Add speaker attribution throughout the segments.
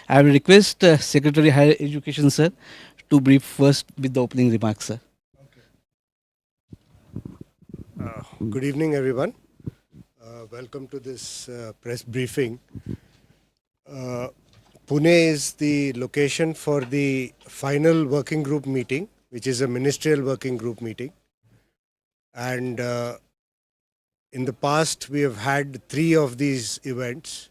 Speaker 1: I will request Secretary Higher Education, sir, to brief first with the opening remarks, sir.
Speaker 2: Good evening, everyone. Welcome to this press briefing. Pune is the location for the final working group meeting, which is a ministerial working group meeting. And in the past, we have had 3 of these events,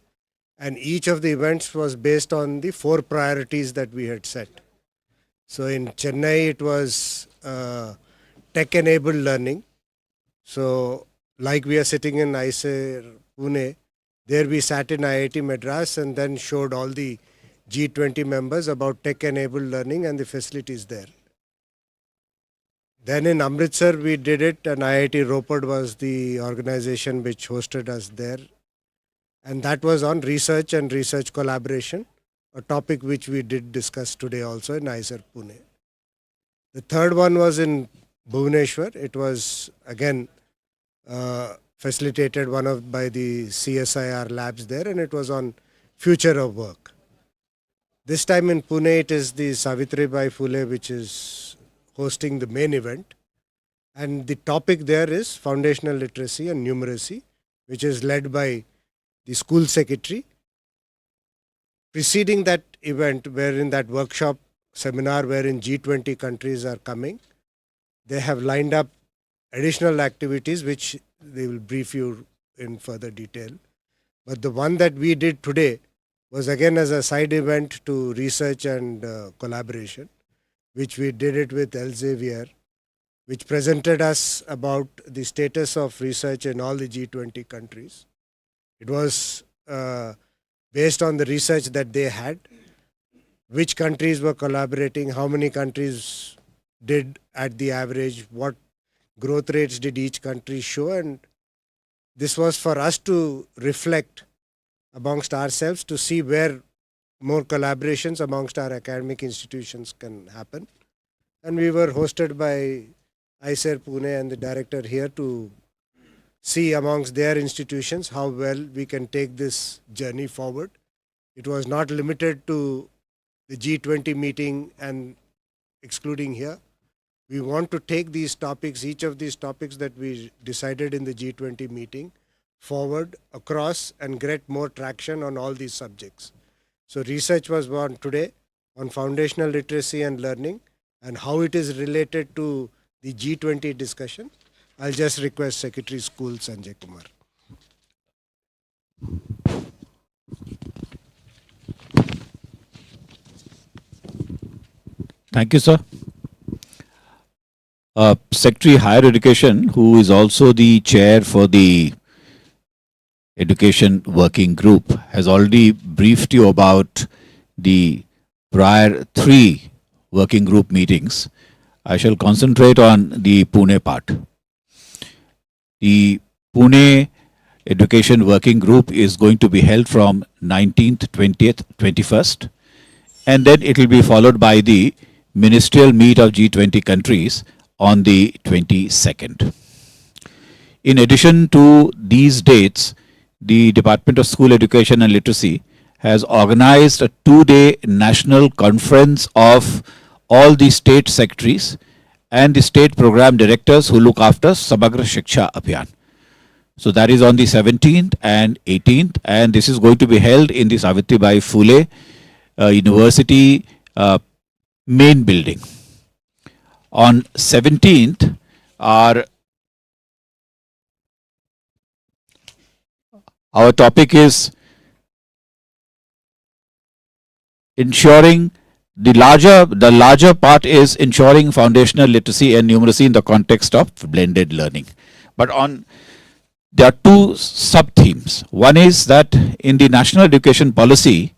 Speaker 2: and each of the events was based on the 4 priorities that we had set. So in Chennai, it was tech-enabled learning. So, like we are sitting in ICER Pune, there we sat in IIT Madras and then showed all the G20 members about tech-enabled learning and the facilities there. Then in Amritsar, we did it, and IIT Ropar was the organization which hosted us there. And that was on research and research collaboration, a topic which we did discuss today also in ICER Pune. The third one was in Bhubaneswar. It was again facilitated by the CSIR labs there, and it was on future of work. This time in Pune, it is the Savitribai Phule which is hosting the main event, and the topic there is foundational literacy and numeracy, which is led by the school secretary. Preceding that event, wherein that workshop seminar wherein G20 countries are coming, they have lined up additional activities which they will brief you in further detail. But the one that we did today was again as a side event to research and collaboration, which we did it with Elsevier, which presented us about the status of research in all the G20 countries. It was based on the research that they had, which countries were collaborating, how many countries did at the average, what growth rates did each country show, and this was for us to reflect amongst ourselves to see where more collaborations amongst our academic institutions can happen. And we were hosted by ICER Pune and the director here to see amongst their institutions how well we can take this journey forward. It was not limited to the G20 meeting and excluding here. We want to take these topics, each of these topics that we decided in the G20 meeting, forward across and get more traction on all these subjects. So research was on today on foundational literacy and learning and how it is related to the G20 discussion. I'll just request Secretary School Sanjay Kumar.
Speaker 3: Thank you, sir. Secretary Higher Education, who is also the chair for the Education Working Group, has already briefed you about the prior 3 working group meetings. I shall concentrate on the Pune part. The Pune Education Working Group is going to be held from 19th, 20th, 21st, and then it will be followed by the ministerial meet of G20 countries on the 22nd. In addition to these dates, the Department of School Education and Literacy has organized a 2-day national conference of all the state secretaries and the state program directors who look after Samagra Shiksha Abhiyan. So that is on the 17th and 18th, and this is going to be held in the Savitribai Phule University main building. On 17th, our topic is ensuring the larger part is ensuring foundational literacy and numeracy in the context of blended learning. But there are 2 sub-themes. One is that in the national education policy,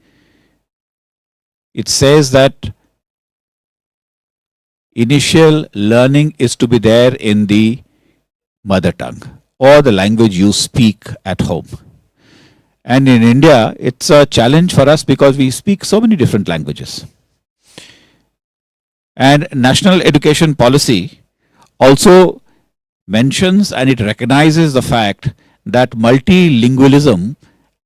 Speaker 3: it says that initial learning is to be there in the mother tongue or the language you speak at home. And in India, it's a challenge for us because we speak so many different languages. And national education policy also mentions and it recognizes the fact that multilingualism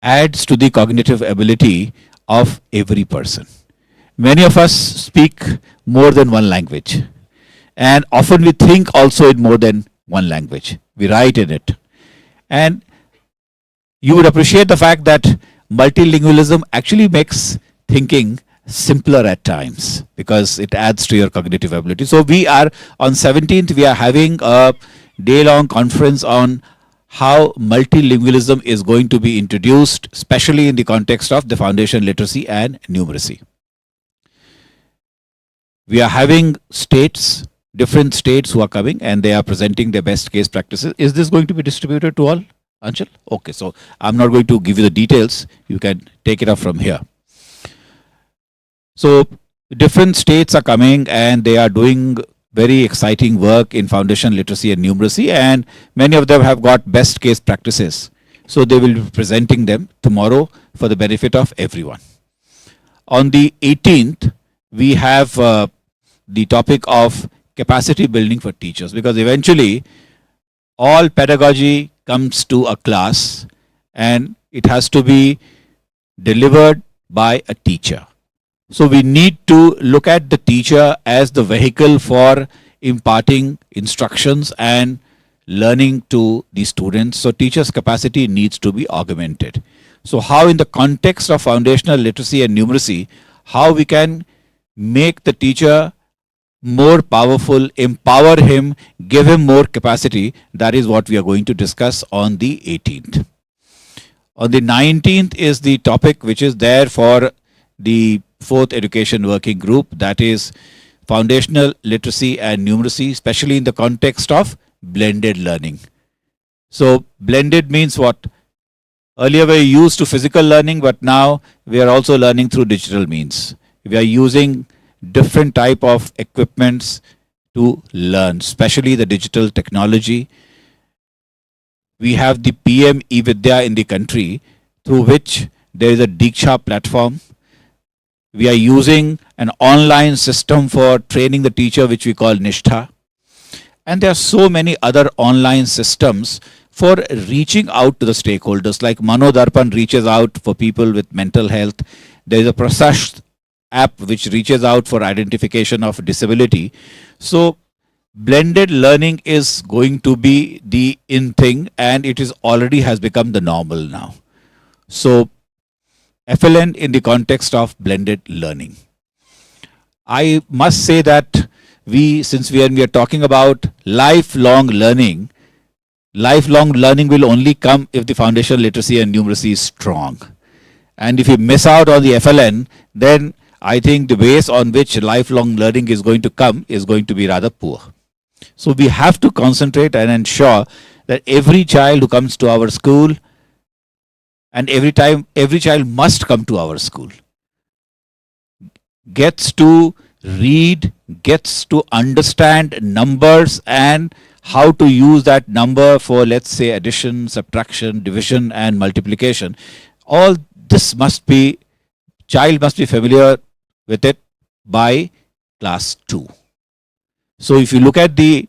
Speaker 3: adds to the cognitive ability of every person. Many of us speak more than one language, and often we think also in more than one language. We write in it. And you would appreciate the fact that multilingualism actually makes thinking simpler at times because it adds to your cognitive ability. So we are on 17th, we are having a day-long conference on how multilingualism is going to be introduced, especially in the context of the foundation literacy and numeracy. We are having states, different states who are coming, and they are presenting their best case practices. Is this going to be distributed to all, Anshul? Okay, so I'm not going to give you the details. You can take it up from here. So different states are coming and they are doing very exciting work in foundation literacy and numeracy, and many of them have got best case practices. So they will be presenting them tomorrow for the benefit of everyone. On the 18th, we have the topic of capacity building for teachers, because eventually all pedagogy comes to a class and it has to be delivered by a teacher. So we need to look at the teacher as the vehicle for imparting instructions and learning to the students. So teachers' capacity needs to be augmented. So how in the context of foundational literacy and numeracy, how we can make the teacher more powerful, empower him, give him more capacity, that is what we are going to discuss on the 18th. On the 19th is the topic which is there for the 4th Education Working Group, that is foundational literacy and numeracy, especially in the context of blended learning. So blended means what? Earlier we were used to physical learning, but now we are also learning through digital means. We are using different type of equipments to learn, especially the digital technology. We have the PM eVidya in the country, through which there is a Diksha platform. We are using an online system for training the teacher, which we call Nishtha. And there are so many other online systems for reaching out to the stakeholders, like Manodarpan reaches out for people with mental health. There is a Prasasht app which reaches out for identification of disability. So blended learning is going to be the in thing, and it is already has become the normal now. So FLN in the context of blended learning. I must say that since we are talking about lifelong learning will only come if the foundational literacy and numeracy is strong. And if you miss out on the FLN, then I think the base on which lifelong learning is going to come is going to be rather poor. So we have to concentrate and ensure that every child who comes to our school, and every child must come to our school, gets to read, gets to understand numbers and how to use that number for, let's say, addition, subtraction, division and multiplication. All this child must be familiar with it by class 2. So if you look at the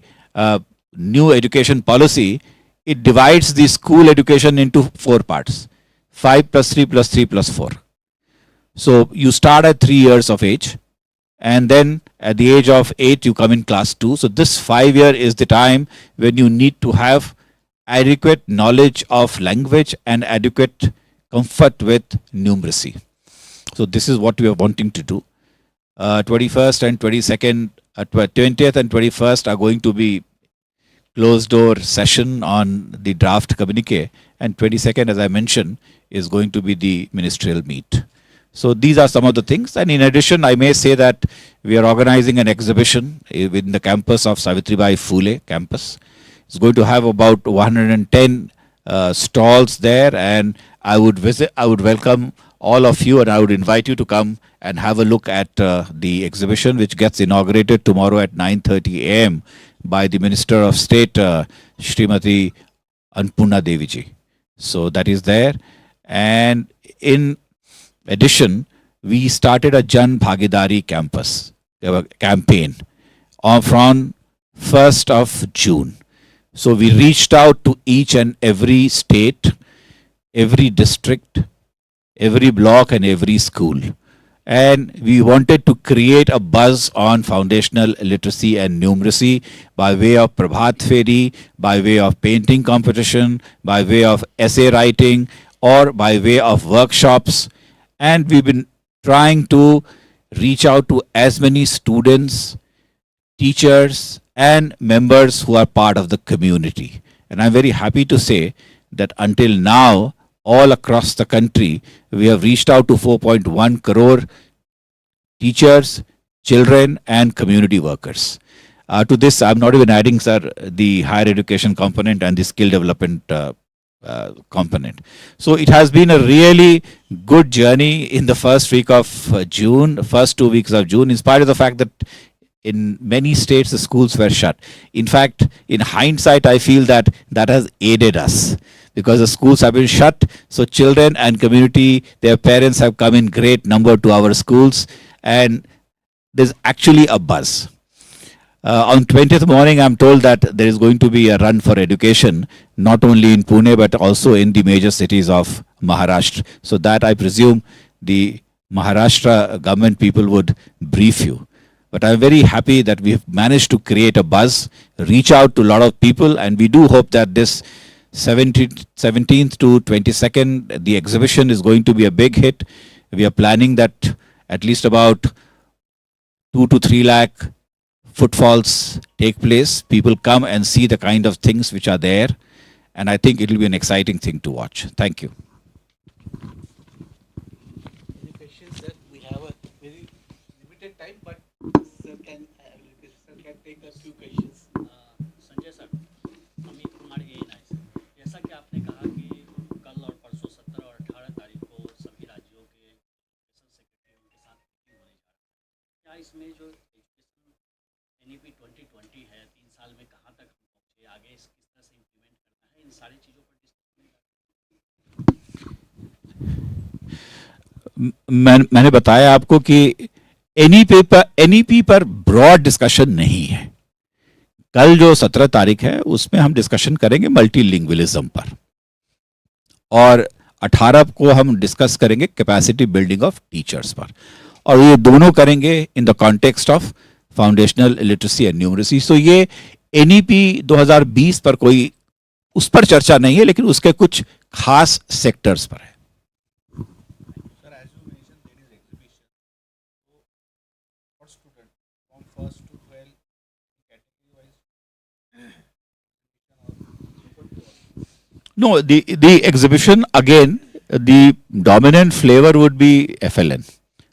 Speaker 3: new education policy, it divides the school education into 4 parts. 5 plus 3 plus 3 plus 4. So you start at 3 years of age, and then at the age of 8 you come in class 2. So this 5 year is the time when you need to have adequate knowledge of language and adequate comfort with numeracy. So this is what we are wanting to do. 21st and 22nd, 20th and 21st are going to be closed door session on the draft communique, and 22nd, as I mentioned, is going to be the ministerial meet. So these are some of the things. And in addition, I may say that we are organizing an exhibition within the campus of Savitribai Phule campus. It's going to have about 110 stalls there, and I would welcome all of you, and I would invite you to come and have a look at the exhibition, which gets inaugurated tomorrow at 9:30 a.m. by the Minister of State, Srimati Annapurna Deviji. So that is there. And in addition, we started a Jan Bhagidari campaign from 1st of June. So we reached out to each and every state, every district, every block and every school. And we wanted to create a buzz on foundational literacy and numeracy by way of Prabhat Feri, by way of painting competition, by way of essay writing, or by way of workshops. And we've been trying to reach out to as many students, teachers, and members who are part of the community. And I'm very happy to say that until now, all across the country, we have reached out to 4.1 crore teachers, children, and community workers. To this, I'm not even adding, sir, the higher education component and the skill development component. So it has been a really good journey in the first week of June, first 2 weeks of June, in spite of the fact that in many states the schools were shut. In fact, in hindsight, I feel that that has aided us because the schools have been shut. So children and community, their parents have come in great number to our schools, and there's actually a buzz. On 20th morning, I'm told that there is going to be a run for education, not only in Pune, but also in the major cities of Maharashtra. So that I presume the Maharashtra government people would brief you. But I'm very happy that we've managed to create a buzz, reach out to a lot of people, and we do hope that this 17th to 22nd, the exhibition is going to be a big hit. We are planning that at least about 2 to 3 lakh footfalls take place. People come and see the kind of things which are there. And I think it will be an exciting thing to watch. Thank you.
Speaker 1: Any questions, sir? We have a very limited time, but sir can take a few questions.
Speaker 4: Sanjay sir, Amit Kumar ANI sir, जैसा कि आपने कहा कि कल और परसों 17 और 18 तारीख को सभी राज्यों के एजुकेशन सेक्रेटरी के साथ मीटिंग होने जा रहा है, क्या इसमें जो एजुकेशन NEP 2020 है, 3 साल में कहाँ तक हम पहुँचे, आगे इस किस तरह से इम्प्लीमेंट करना है, इन सारी चीज़ों पर
Speaker 3: मैंने बताया आपको कि एनईपी पर ब्रॉड डिस्कशन नहीं है. कल जो 17 तारीख है उसमें हम डिस्कशन करेंगे मल्टीलिंगुअलिज्म पर, और 18 को हम डिस्कस करेंगे कैपेसिटी बिल्डिंग ऑफ टीचर्स पर, और ये दोनों करेंगे in the context of foundational literacy and numeracy. So ये एनईपी 2020 पर कोई उस पर चर्चा नहीं है, लेकिन उसके कुछ खास सेक्टर्स पर है. No, the exhibition, again, the dominant flavor would be FLN.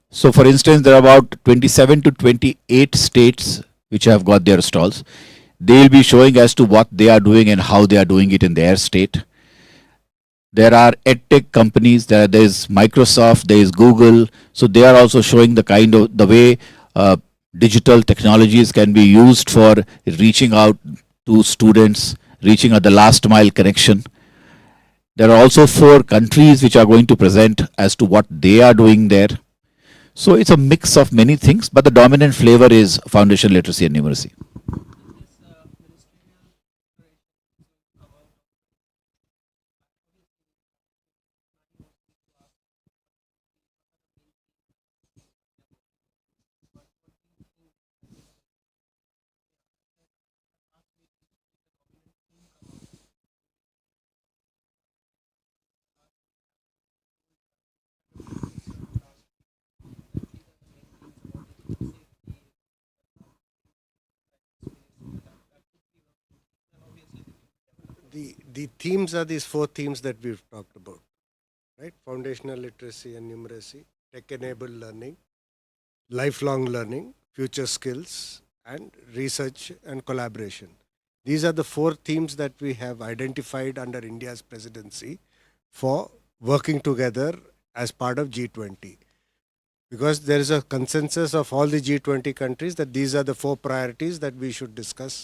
Speaker 3: So, for instance, there are about 27 to 28 states which have got their stalls. They will be showing as to what they are doing and how they are doing it in their state. There are edtech companies, there is Microsoft, there is Google. So, they are also showing the way digital technologies can be used for reaching out to students, reaching at the last mile connection. There are also 4 countries which are going to present as to what they are doing there. So it's a mix of many things, but the dominant flavor is foundation literacy and numeracy.
Speaker 2: The themes are these 4 themes that we've talked about, right? Foundational literacy and numeracy, tech-enabled learning, lifelong learning, future skills, and research and collaboration. These are the 4 themes that we have identified under India's presidency for working together as part of G20. Because there is a consensus of all the G20 countries that these are the 4 priorities that we should discuss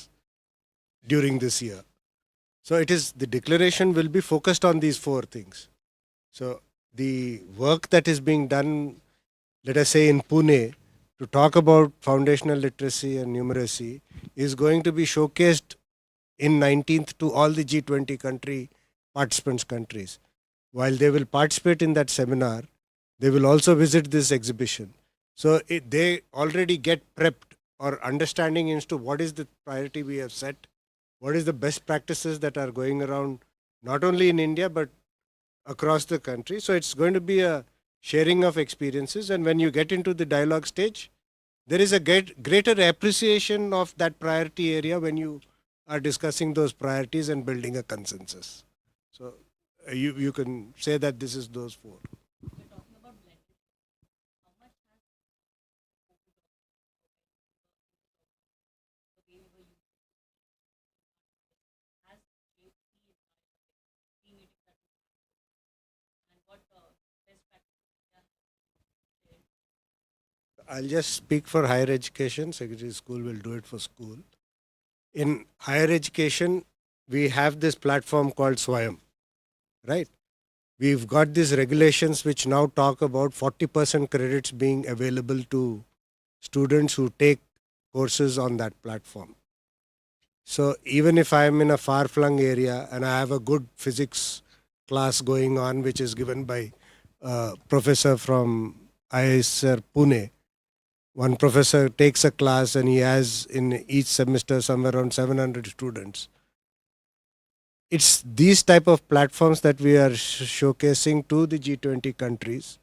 Speaker 2: during this year. So the declaration will be focused on these 4 things. So the work that is being done, let us say in Pune, to talk about foundational literacy and numeracy is going to be showcased in 19th to all the G20 participants countries. While they will participate in that seminar, they will also visit this exhibition. So they already get prepped or understanding into what is the priority we have set, what is the best practices that are going around, not only in India, but across the country. So it's going to be a sharing of experiences. And when you get into the dialogue stage, there is a greater appreciation of that priority area when you are discussing those priorities and building a consensus. So you can say that this is those four.
Speaker 4: We're talking about blended. How much has the way we were using has shaped the entire team meeting that we had, and what best practices we are sharing?
Speaker 2: I'll just speak for higher education. Secretary of School will do it for school. In higher education, we have this platform called Swayam, right? We've got these regulations which now talk about 40% credits being available to students who take courses on that platform. So even if I'm in a far-flung area and I have a good physics class going on, which is given by a professor from IISR Pune, one professor takes a class and he has in each semester somewhere around 700 students. It's these type of platforms that we are showcasing to the G20 countries,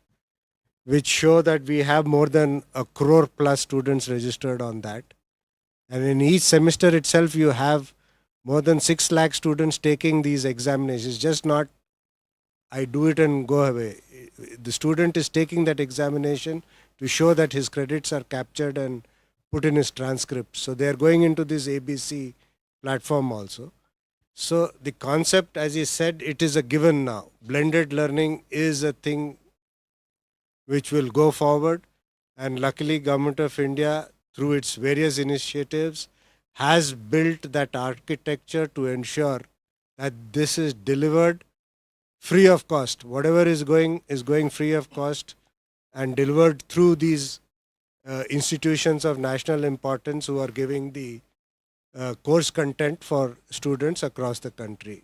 Speaker 2: which show that we have more than a crore plus students registered on that. And in each semester itself, you have more than 6 lakh students taking these examinations. Just not, I do it and go away. The student is taking that examination to show that his credits are captured and put in his transcript. So they are going into this ABC platform also. So the concept, as you said, it is a given now. Blended learning is a thing which will go forward. And luckily, Government of India, through its various initiatives, has built that architecture to ensure that this is delivered free of cost. Whatever is going free of cost and delivered through these institutions of national importance who are giving the course content for students across the country.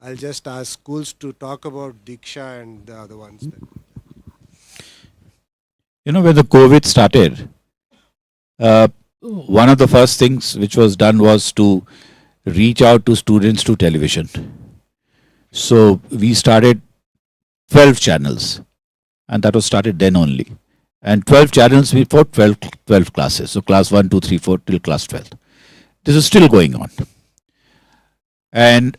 Speaker 2: I'll just ask schools to talk about Diksha and the other ones.
Speaker 3: When the COVID started, one of the first things which was done was to reach out to students through television. So we started 12 channels, and that was started then only. And 12 channels for 12 classes. So class 1, 2, 3, 4 till class 12. This is still going on. And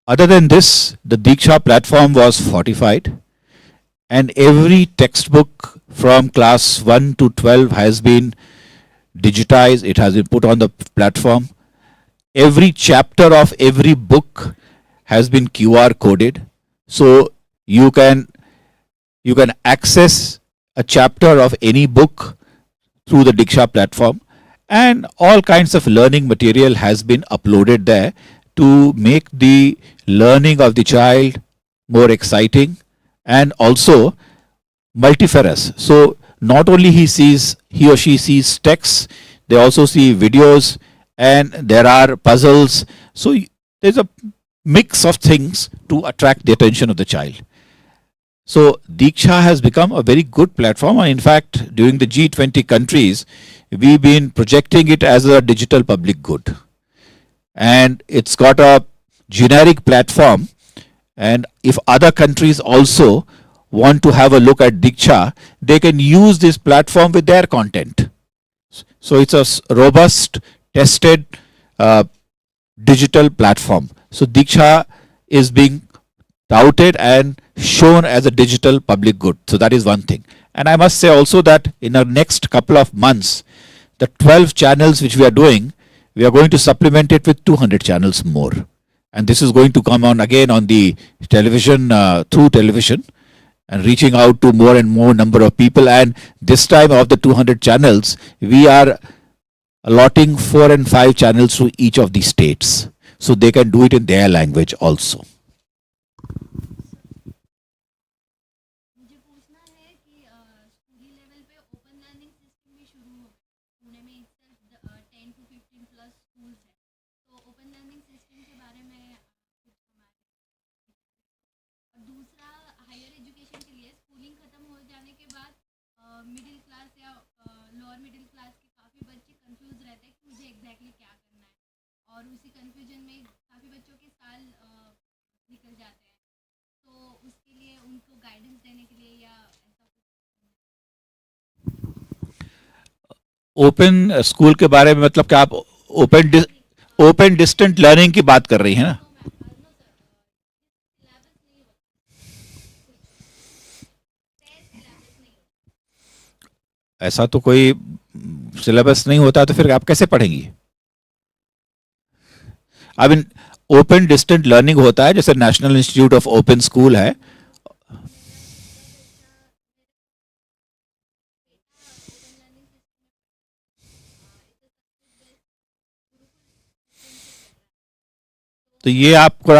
Speaker 3: other than this, the Diksha platform was fortified, and every textbook from class 1 to 12 has been digitized. It has been put on the platform. Every chapter of every book has been QR coded. So you can access a chapter of any book through the Diksha platform, and all kinds of learning material has been uploaded there to make the learning of the child more exciting and also multifarious. So not only he or she sees texts, they also see videos, and there are puzzles. So there's a mix of things to attract the attention of the child. So Diksha has become a very good platform, and in fact, during the G20 countries, we've been projecting it as a digital public good. And it's got a generic platform, and if other countries also want to have a look at Diksha, they can use this platform with their content. So it's a robust, tested digital platform. So Diksha is being touted and shown as a digital public good. So that is one thing. And I must say also that in our next couple of months, the 12 channels which we are doing, we are going to supplement it with 200 channels more. And this is going to come on again on the television, through television, and reaching out to more and more number of people. And this time of the 200 channels, we are allotting 4 and 5 channels to each of the states, so they can do it in their language also.
Speaker 5: मुझे पूछना है कि स्कूली level पे open learning system भी शुरू हो गया पुणे में itself 10 to 15 प्लस स्कूल्स हैं तो ओपन लर्निंग सिस्टम के बारे में कुछ हमारे और दूसरा हायर एजुकेशन के लिए स्कूलिंग ख़त्म हो जाने के और उसी कंफ्यूजन में काफ़ी बच्चों के साल निकल जाते हैं, तो उसके लिए उनको गाइडेंस देने के लिए या ऐसा कुछ।
Speaker 3: ओपन स्कूल के बारे में मतलब क्या आप ओपन ओपन डिस्टेंट लर्निंग की बात कर रही हैं ना?
Speaker 5: नो नो सर, सिलेबस नहीं होता, टेस्ट सिलेबस नहीं होता।
Speaker 3: ऐसा तो कोई सिलेबस नहीं होता तो फिर आप कैसे पढ़ेंगी? I mean open distant learning होता है, जैसे national institute of open school है। तो ये आपको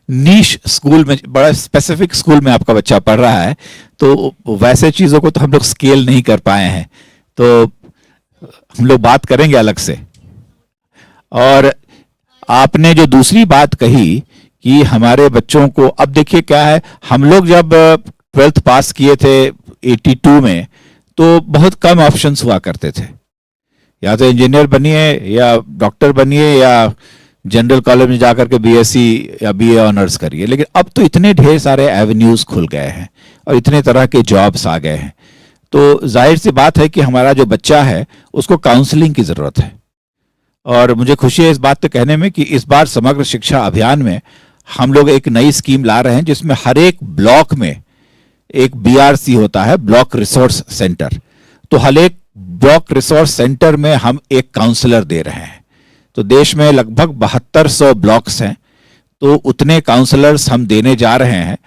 Speaker 3: नीश स्कूल में, बड़ा स्पेसिफिक स्कूल में आपका बच्चा पढ़ रहा है, तो वैसे चीज़ों को तो हम लोग स्केल नहीं कर पाए हैं, तो हम लोग बात करेंगे अलग से। और आपने जो दूसरी बात कही कि हमारे बच्चों को, अब देखिए क्या है, हम लोग जब 12th पास किए थे 82 में, तो बहुत कम ऑप्शंस हुआ करते थे, या तो इंजीनियर बनिए या डॉक्टर बनिए या जनरल कॉलेज में जाकर के बीएससी या बीए ऑनर्स करिए। लेकिन अब तो इतने ढेर सारे एवेन्यूज खुल गए हैं और इतने तरह के जॉब्स आ गए हैं, तो जाहिर सी बात है कि हमारा जो बच्चा है उसको काउंसलिंग की ज़रूरत है। और मुझे खुशी है इस बात पे कहने में कि इस बार समग्र शिक्षा अभियान में हम लोग एक नई स्कीम ला रहे हैं, जिसमें हर एक ब्लॉक में एक बीआरसी होता है, ब्लॉक रिसोर्स सेंटर। तो हर एक ब्लॉक रिसोर्स सेंटर में हम एक काउंसलर दे रहे हैं। तो देश में लगभग 7200 ब्लॉक्स हैं, तो उतने काउंसलर्स हम देने जा रहे हैं।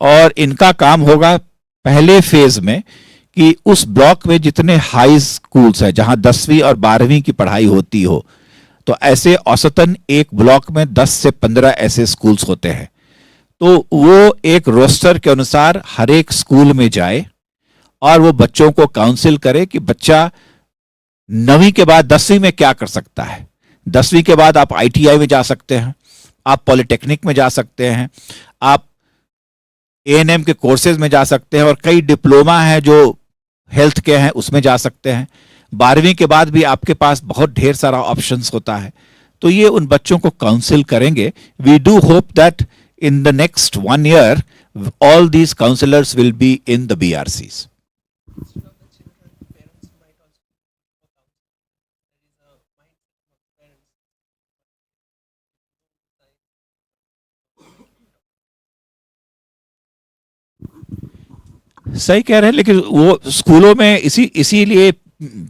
Speaker 3: और इनका काम होगा पहले फेज में कि उस ब्लॉक में जितने हाई स्कूल्स हैं, जहां 10वीं और 12वीं की पढ़ाई होती हो, तो ऐसे औसतन एक ब्लॉक में 10 से 15 ऐसे स्कूल्स होते हैं। तो वो एक रोस्टर के अनुसार हर एक स्कूल में जाए और वो बच्चों को काउंसिल करे कि बच्चा 9वीं के बाद 10वीं में क्या कर सकता है। 10वीं के बाद आप आईटीआई में जा सकते हैं, आप पॉलिटेक्निक में जा सकते हैं, आप एएनएम के कोर्सेज में जा सकते हैं, और कई डिप्लोमा हैं जो हेल्थ के हैं उसमें जा सकते हैं। 12वीं के बाद भी आपके पास बहुत ढेर सारा ऑप्शंस होता है। तो ये उन बच्चों को काउंसिल करेंगे। We do hope that in the next 1 year all these counselors will be in the BRCs.
Speaker 1: Instead of the children, parents might also look for counseling. There is a mindset of parents.
Speaker 3: सही कह रहे हैं, लेकिन वो स्कूलों में इसीलिए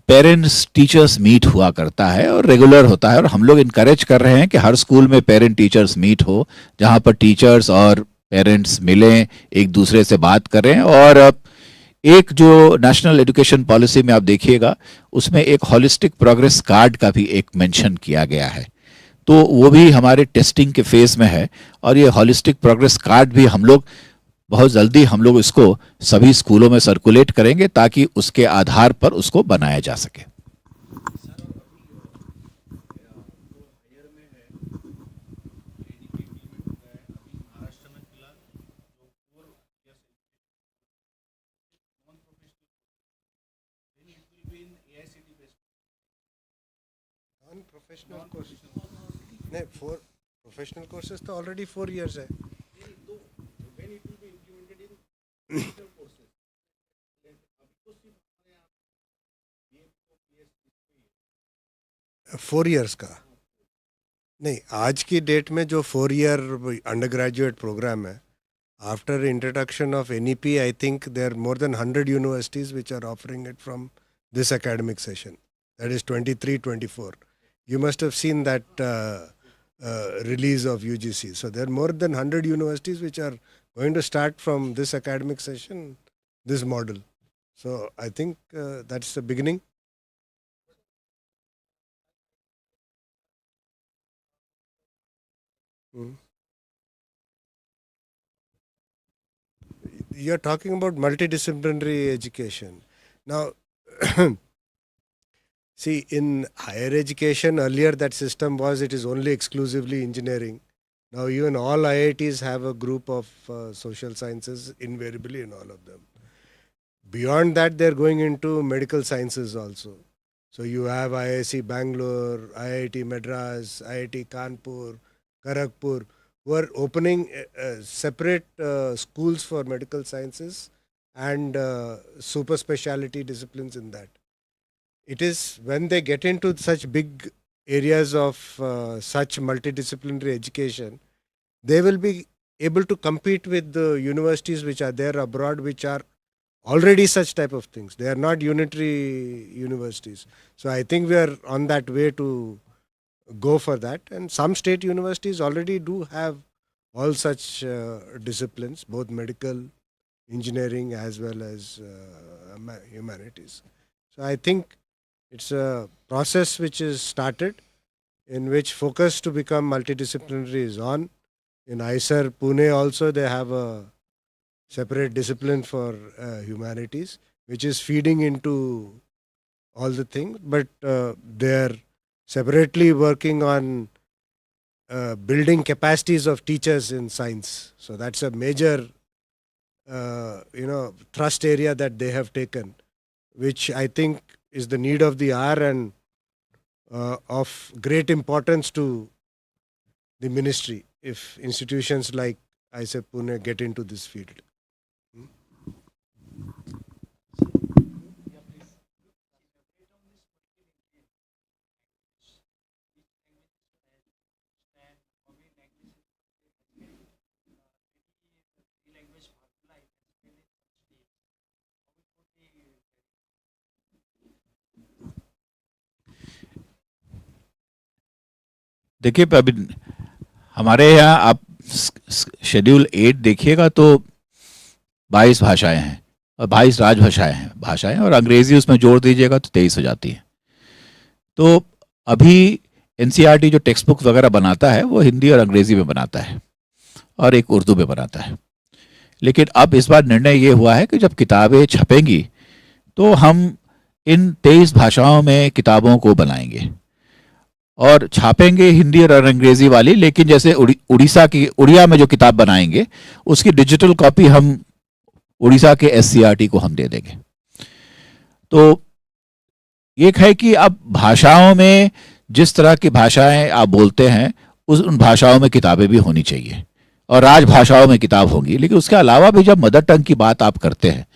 Speaker 3: parents teachers meet हुआ करता है और रेगुलर होता है, और हम लोग इनकरेज कर रहे हैं कि हर स्कूल में पेरेंट टीचर्स मीट हो, जहां पर टीचर्स और पेरेंट्स मिलें, एक दूसरे से बात करें। और एक जो नेशनल एजुकेशन पॉलिसी में आप देखिएगा, उसमें एक हॉलिस्टिक प्रोग्रेस कार्ड का भी एक मेंशन किया गया है, तो वो भी हमारे टेस्टिंग के फेज में है। और ये हॉलिस्टिक प्रोग्रेस कार्ड भी हम लोग बहुत जल्दी हम लोग इसको सभी स्कूलों में सर्कुलेट करेंगे, ताकि उसके आधार पर उसको बनाया जा सके।
Speaker 2: प्रोफेशनल कोर्स नहीं, 4 प्रोफेशनल कोर्सेज तो ऑलरेडी 4 years है। 4 years का नहीं, आज की डेट में जो 4 year अंडर ग्रेजुएट प्रोग्राम है, after introduction of NEP, I think there more than 100 universities which are offering it from this academic session, that is 23-24. You must have seen that release of UGC. So there are more than 100 universities which are going to start from this academic session, this model. So I think that's the beginning. Mm. You're talking about multidisciplinary education. Now, see, in higher education, earlier that system was it is only exclusively engineering. Now even all IITs have a group of social sciences invariably in all of them. Beyond that, they're going into medical sciences also. So you have IIC Bangalore, IIT Madras, IIT Kanpur, Kharagpur, who are opening separate schools for medical sciences and super specialty disciplines in that. It is when they get into such big areas of such multidisciplinary education, they will be able to compete with the universities which are there abroad, which are already such type of things. They are not unitary universities. So I think we are on that way to go for that. And some state universities already do have all such disciplines, both medical, engineering, as well as humanities. So I think it's a process which is started, in which focus to become multidisciplinary is on. In ISER Pune also they have a separate discipline for humanities, which is feeding into all the things, but they're separately working on building capacities of teachers in science. So that's a major, thrust area that they have taken, which I think is the need of the hour and of great importance to the ministry if institutions like ISEP Pune get into this field.
Speaker 3: देखिए अभी हमारे यहाँ आप schedule 8 देखिएगा तो 22 भाषाएं हैं और 22 भाषाएं और अंग्रेजी उसमें जोड़ दीजिएगा तो 23 हो जाती है। तो अभी एनसीईआरटी जो टेक्स्ट बुक वगैरह बनाता है वो हिंदी और अंग्रेजी में बनाता है और एक उर्दू में बनाता है। लेकिन अब इस बार निर्णय ये हुआ है कि जब किताबें छपेंगी तो हम इन 23 भाषाओं में किताबों को बनाएंगे और छापेंगे हिंदी और अंग्रेजी वाली, लेकिन जैसे उड़िया में जो किताब बनाएंगे उसकी डिजिटल कॉपी हम उड़ीसा के एससीईआरटी को हम दे देंगे। तो एक है कि अब भाषाओं में जिस तरह की भाषाएं आप बोलते हैं उन भाषाओं में किताबें भी होनी चाहिए और राजभाषाओं में किताब होंगी। लेकिन उसके अलावा भी जब मदर टंग की बात आप करते हैं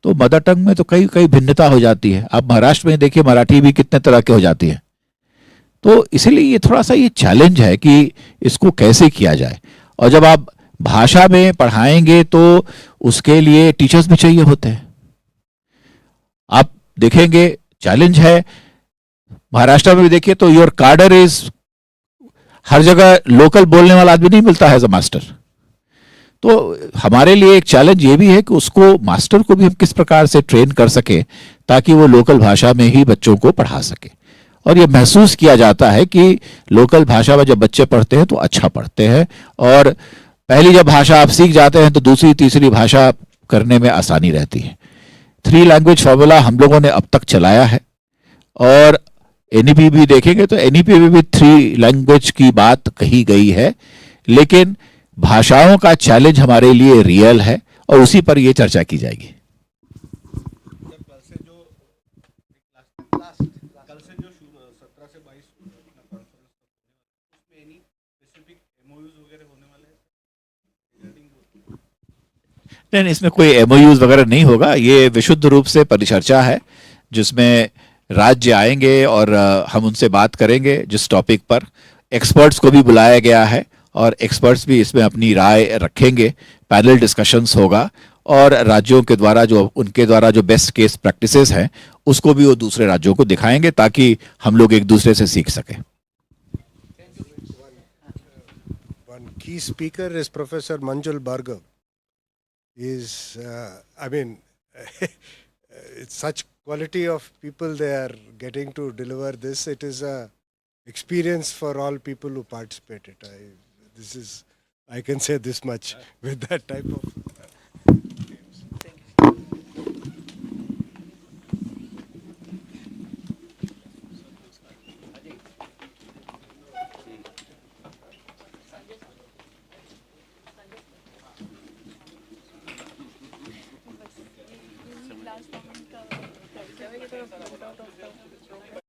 Speaker 3: तो मदर टंग में तो कई भिन्नता हो जाती है। आप महाराष्ट्र में देखिए मराठी भी कितने तरह की हो जाती है। तो इसीलिए ये थोड़ा सा ये चैलेंज है कि इसको कैसे किया जाए। और जब आप भाषा में पढ़ाएंगे तो उसके लिए टीचर्स भी चाहिए होते हैं। आप देखेंगे चैलेंज है महाराष्ट्र में भी देखिए तो योर कार्डर इज हर जगह लोकल बोलने वाला आदमी नहीं मिलता है एज अ मास्टर। तो हमारे लिए एक चैलेंज ये भी है कि उसको मास्टर को भी हम किस प्रकार से ट्रेन कर सके ताकि वो लोकल भाषा में ही बच्चों को पढ़ा सके। और ये महसूस किया जाता है कि लोकल भाषा में जब बच्चे पढ़ते हैं तो अच्छा पढ़ते हैं और पहली जब भाषा आप सीख जाते हैं तो दूसरी तीसरी भाषा करने में आसानी रहती है। 3 लैंग्वेज फॉर्मूला हम लोगों ने अब तक चलाया है और एनईपी भी देखेंगे तो एनईपी में भी 3 लैंग्वेज की बात कही गई है। लेकिन भाषाओं का चैलेंज हमारे लिए रियल है और उसी पर ये चर्चा की जाएगी।
Speaker 1: कल से जो 17 से 22 कॉन्फ्रेंस उसमें एनी स्पेसिफिक एमओयूज वगैरह होने वाले हैं?
Speaker 3: नहीं, इसमें कोई एमओयूज वगैरह नहीं होगा। ये विशुद्ध रूप से परिचर्चा है जिसमें राज्य आएंगे और हम उनसे बात करेंगे जिस टॉपिक पर। एक्सपर्ट्स को भी बुलाया गया है और एक्सपर्ट्स भी इसमें अपनी राय रखेंगे। पैनल डिस्कशंस होगा और राज्यों के द्वारा उनके द्वारा जो बेस्ट केस प्रैक्टिसेस हैं उसको भी वो दूसरे राज्यों को दिखाएंगे ताकि हम लोग एक दूसरे से सीख सकें।
Speaker 2: One key speaker is Professor Manjul Bhargav. It's such quality of people they are getting to deliver this. It is a experience for all people who participated. I can say this much with that type of.
Speaker 5: Last comment का
Speaker 6: bit of